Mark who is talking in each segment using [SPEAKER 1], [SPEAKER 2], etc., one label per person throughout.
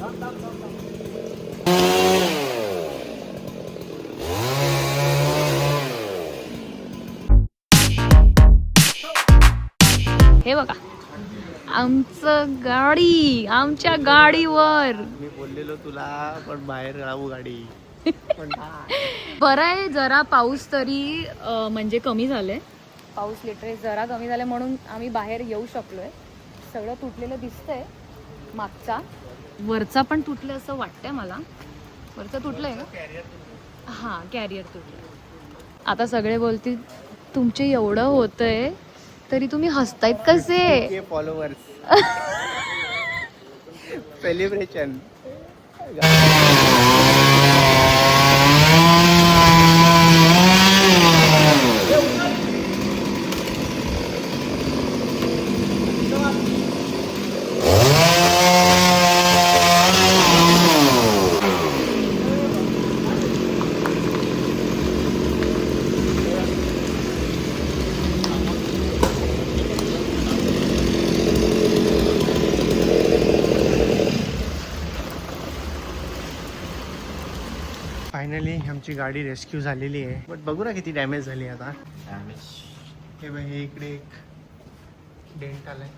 [SPEAKER 1] हे बघा आमचं गाडी, आमच्या गाडीवर.
[SPEAKER 2] मी बोललेलो तुला पण बाहेर राहू गाडी.
[SPEAKER 1] बरं आहे जरा पाऊस तरी म्हणजे कमी झालंय. पाऊस लिटरली जरा कमी झालाय म्हणून आम्ही बाहेर येऊ शकलोय. सगळं तुटलेलं दिसतंय. मागचा वरचा पण तुटलं असं वाटतंय मला. वरचा तुटलंय का? हा कॅरियर तुटलं. आता सगळे बोलतील तुमचे एवढं होतंय तरी तुम्ही हसतायत कसे?
[SPEAKER 2] Followers celebration. फायनली आमची गाडी रेस्क्यू झालेली आहे. बट बघू ना किती डॅमेज झाली आता. हे बघ, हे इकडे एक डेंट आलाय.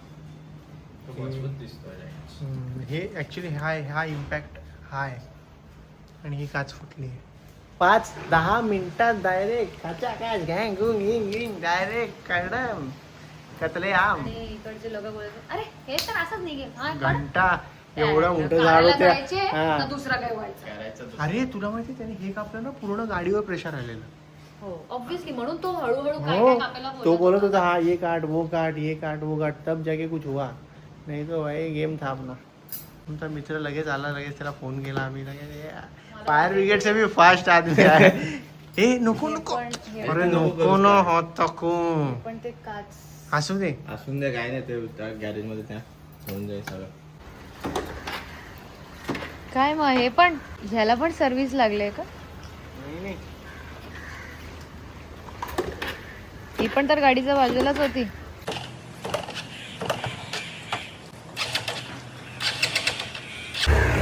[SPEAKER 2] हे ऍक्च्युली हा इम्पॅक्ट हा आहे आणि ही काच फुटली आहे. 5-10 मिनिटात डायरेक्ट काचा काच गँग डायरेक्ट काढम कतले आम.
[SPEAKER 1] इकडचे लोक बोलतात अरे हे तर असंच निघेल.
[SPEAKER 2] घंटा एवढं मोठं झाड
[SPEAKER 1] होतं. दुसरा काय व्हायचं?
[SPEAKER 2] अरे तुला माहिती त्याने हे कापलं ना, पूर्ण गाडीवर प्रेशर आलेलं.
[SPEAKER 1] हो ऑब्विसली म्हणून तो हळूहळू
[SPEAKER 2] हो तो बोलत होता हा ये काट वो काट ये काट वो काट, तब जाके कुछ हुआ. नाही तो भाई गेम था अपना. तुमचा मित्र लगेच आला, लगेच त्याला फोन केला आम्ही. फायर ब्रिगेड से भी फास्ट आदमी आहे. ए नको नको अरे नको ना होत तकू.
[SPEAKER 1] पण ते काच
[SPEAKER 2] असू दे
[SPEAKER 3] काय नाही, ते गॅरेज मध्ये त्या होऊन जाईल सगळं.
[SPEAKER 1] काय मग हे पण ह्याला पण सर्व्हिस लागले का?
[SPEAKER 2] नाही
[SPEAKER 1] ही पण तर गाडीच्या बाजूलाच होती.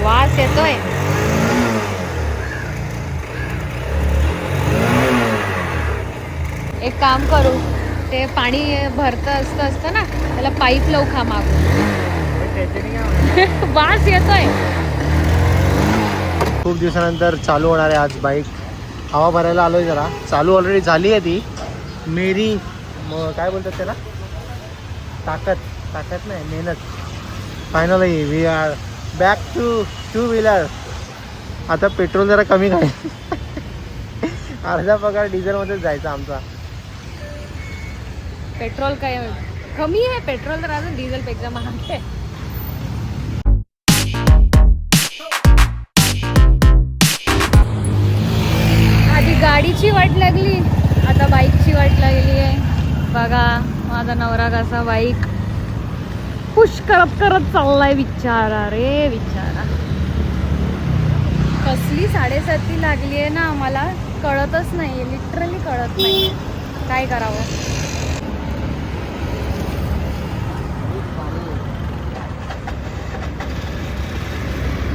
[SPEAKER 1] वास येतोय. एक काम करू, ते पाणी भरत असतं ना त्याला पाईप लावू खा मागून. वास येतोय.
[SPEAKER 2] खूप दिवसानंतर चालू होणार आहे आज बाईक. हवा भरायला आलोय जरा. चालू ऑलरेडी झाली आहे ती. मेरी काय बोलतात त्याला, ताकद नाही मेहनत. Finally we are back two wheeler. आता पेट्रोल जरा कमी काय अर्धा पगार डिझेलमध्येच जायचा आमचा.
[SPEAKER 1] पेट्रोल काय कमी आहे? पेट्रोल तर अजून डिझेल पेक्षा महाग आहे. आधी गाडीची वाट लागली, आता बाईकची वाट लागली आहे. बघा माझा नवरा कसा बाईक पुश करत करत चाललाय. बिचारा रे बिचारा. कसली 7:30 लागली आहे ना, आम्हाला कळतच नाही. लिटरली कळत नाही काय करावं.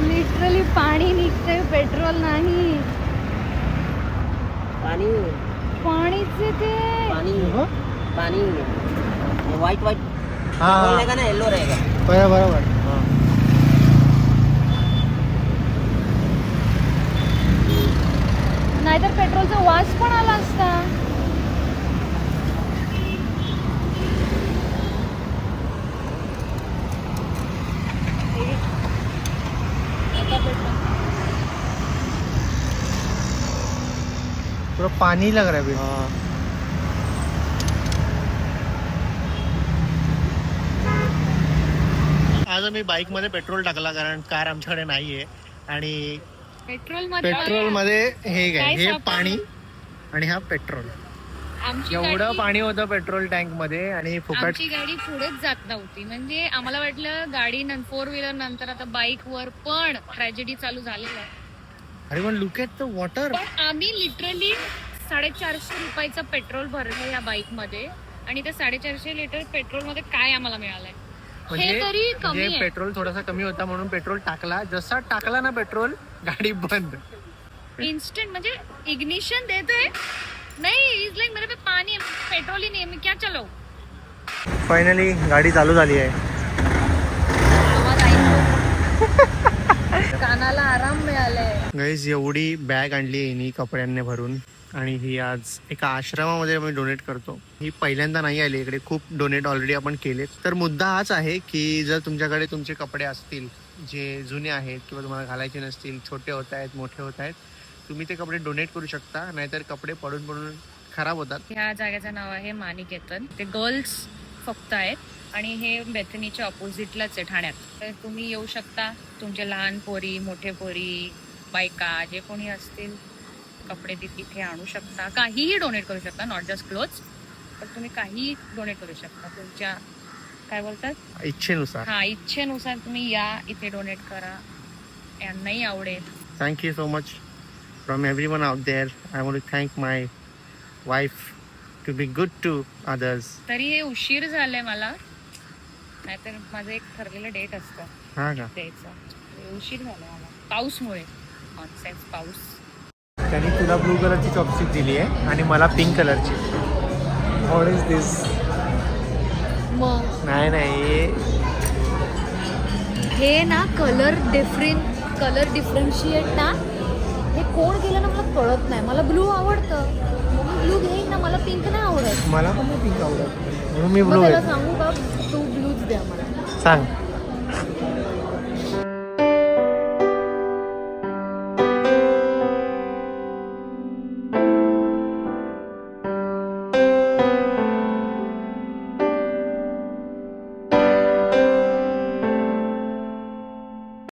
[SPEAKER 1] लिटरली पाणी निघतंय, पेट्रोल नाही. पाणीचे ते
[SPEAKER 4] पानी व्हाइट
[SPEAKER 2] हाँ
[SPEAKER 4] रहेगा ना, येलो रहेगा.
[SPEAKER 2] बरोबर.
[SPEAKER 1] नाहीतर पेट्रोलचा वास पण आला असता.
[SPEAKER 2] पूरा पानी लग रहा है अभी. आज आम्ही बाईक मध्ये पेट्रोल टाकला कारण कार आमच्याकडे नाहीये. आणि पेट्रोल मध्ये हे काय, हे पाणी आणि हा पेट्रोल. एवढं पाणी होतं पेट्रोल टँक मध्ये आणि फुकट.
[SPEAKER 1] आमची गाडी पुढेच जात नव्हती. म्हणजे आम्हाला वाटलं गाडी 4 व्हीलर नंतर आता बाईक वर पण ट्रॅजेडी चालू झालेला आहे.
[SPEAKER 2] अरे पण लुक ॲट द वॉटर.
[SPEAKER 1] पण आम्ही लिटरली 450 रुपयाचं पेट्रोल भरलं या बाईक मध्ये आणि त्या 450 लिटर पेट्रोल मध्ये काय आम्हाला मिळालंय? तरी कमी
[SPEAKER 2] म्हणजे
[SPEAKER 1] आहे.
[SPEAKER 2] पेट्रोल थोडासा कमी होता म्हणून पेट्रोल टाकला. जसा टाकला ना पेट्रोल, गाडी बंद.
[SPEAKER 1] इंस्टेंट म्हणजे इग्निशन देते नहीं, इज लाइक मेरे पे पानी है, पेट्रोल ही नहीं है, मैं क्या चलाऊं.
[SPEAKER 2] फायनली गाडी चालू झाली आहे.
[SPEAKER 1] आवाज ऐकू कानाला आराम मिळालाय.
[SPEAKER 2] गाईज एवढी बॅग आणली आहे हिनी कपड्यांनी भरून आणि ही आज एका आश्रमामध्ये आम्ही डोनेट करतो. ही पहिल्यांदा नाही आली इकडे, खूप डोनेट ऑलरेडी आपण केलेत. तर मुद्दा हाच आहे की जर तुमच्याकडे तुमचे कपडे असतील जे जुने आहेत किंवा तुम्हाला घालायचे नसतील, छोटे होत आहेत, मोठे होत आहेत, तुम्ही ते कपडे डोनेट करू शकता. नाहीतर कपडे पडून पडून खराब होतात.
[SPEAKER 1] ह्या जागेचं नाव आहे मानिकेतन. ते गर्ल्स फक्त आहेत आणि हे बेथनीच्या ऑपोजिटलाच आहे ठाण्यात. तर तुम्ही येऊ शकता. तुमचे लहान पोरी, मोठे पोरी, बायका जे कोणी असतील कपडे तिथे आणू शकता. काहीही डोनेट करू शकता, नॉट जस्ट क्लोथ्स, पण तुम्ही काही डोनेट करू शकता तुमच्या काय बोलतात
[SPEAKER 2] इच्छेनुसार.
[SPEAKER 1] हा इच्छेनुसार तुम्ही या इथे डोनेट करा. यांनाही आवडेल.
[SPEAKER 2] Thank you so much from everyone out there. I want to thank my wife to be good to others.
[SPEAKER 1] तरी हे उशीर झालाय मला, नाहीतर माझं एक ठरलेलं डेट असतं
[SPEAKER 2] हा का?
[SPEAKER 1] द्यायचं. हे उशीर झालाय मला पाऊसमुळे. नॉनसेन्स पाऊस.
[SPEAKER 2] त्यांनी तुला ब्लू कलरची चॉपस्टिक दिली आहे आणि मला पिंक कलरची. व्हॉट इज दिस?
[SPEAKER 1] मग
[SPEAKER 2] नाही
[SPEAKER 1] हे ना कलर डिफरन्शिएट ना हे कोण केलं ना मला कळत नाही. मला ब्लू आवडतं, मी ब्लू घेईन ना. मला पिंक नाही आवडत.
[SPEAKER 2] मला पण पिंक आवडत म्हणून मी
[SPEAKER 1] मग
[SPEAKER 2] ब्लू
[SPEAKER 1] त्याला
[SPEAKER 2] आहे.
[SPEAKER 1] सांगू का तू ब्लूच द्या मला.
[SPEAKER 2] सांग.